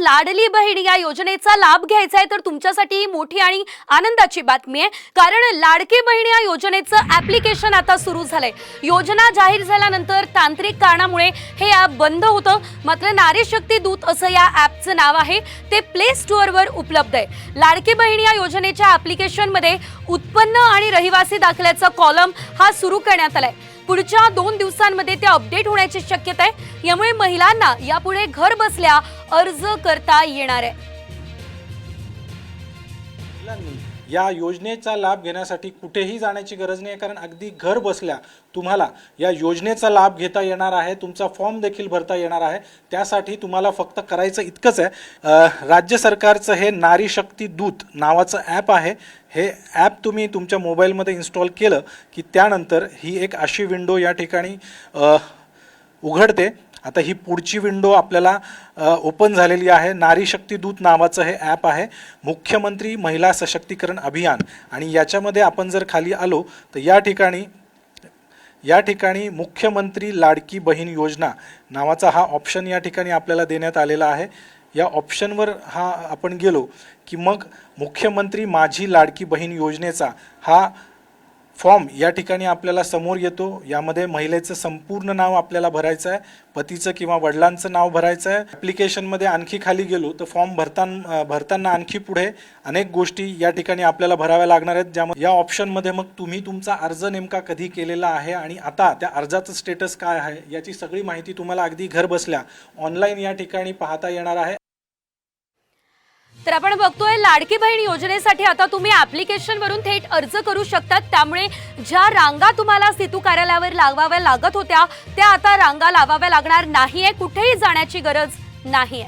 लाडली बहीण या योजनेचा लाभ घ्यायचा आहे तर तुमच्यासाठी ही मोठी आणि आनंदाची बातमी आहे, कारण लाडकी बहीण या योजनेचं ऍप्लिकेशन आता सुरू झालंय। योजना जाहीर झाल्यानंतर तांत्रिक कारणामुळे हे ऍप बंद होतं, मात्र नारी शक्ती दूत असं या ऍपचं नाव आहे, ते प्ले स्टोअरवर उपलब्ध आहे। लाडकी बहीण या योजनेच्या ऍप्लिकेशनमध्ये उत्पन्न आणि रहिवासी दाखल्याचा कॉलम हा सुरू करण्यात आलाय। पुढच्या 2 दिवसांमध्ये ते अपडेट होण्याची शक्यता आहे, यामुळे महिलांना यापुढे घर बसल्या अर्ज करता येणार आहे। या योजनेचा लाभ घेण्यासाठी कुठेही जाण्याची गरज नाही, कारण अगदी घर बसल्या तुम्हाला या योजनेचा लाभ घेता येणार आहे। तुमचा फॉर्म देखील भरता येणार आहे। त्यासाठी तुम्हाला फक्त करायचं इतकंच आहे, राज्य सरकारचं हे नारी शक्ती दूत नावाचं ॲप आहे। हे ॲप तुम्ही तुमच्या मोबाईलमध्ये इन्स्टॉल केलं की त्यानंतर ही एक अशी विंडो या ठिकाणी उघडते। आता ही पुढची विंडो आपल्याला ओपन झालेली आहे। नारी शक्ती दूत नावाचं हे ॲप आहे, मुख्यमंत्री महिला सशक्तीकरण अभियान। आणि याच्यामध्ये आपण जर खाली आलो तर या ठिकाणी मुख्यमंत्री लाडकी बहीण योजना नावाचा हा ऑप्शन या ठिकाणी आपल्याला देण्यात आलेला आहे। या ऑप्शनवर आपण गेलो की मग मुख्यमंत्री माझी लाडकी बहीण योजनेचा हा फॉर्म या ठिकाणी आपल्याला समोर येतो। यामध्ये महिलेचं संपूर्ण नाव आपल्याला भरायचं आहे, पतीचं किंवा वडिलांचं नाव भरायचं आहे। ॲप्लिकेशनमध्ये आणखी खाली गेलो तर फॉर्म भरताना आणखी पुढे अनेक गोष्टी या ठिकाणी आपल्याला भराव्या लागणार आहेत, ज्यामध्ये या ऑप्शनमध्ये मग तुम्ही तुमचा अर्ज नेमका कधी केलेला आहे आणि आता त्या अर्जाचं स्टेटस काय आहे याची सगळी माहिती तुम्हाला अगदी घर बसल्या ऑनलाईन या ठिकाणी पाहता येणार आहे। तर आपण बघतोय लाडकी बहीण योजनेसाठी आता तुम्ही ऍप्लिकेशन वरून थेट अर्ज करू शकतात, त्यामुळे ज्या रांगा तुम्हाला सेतू कार्यालयावर लावाव्या लागत होत्या त्या आता रांगा लावाव्या लागणार नाहीये, कुठेही जाण्याची गरज नाहीये।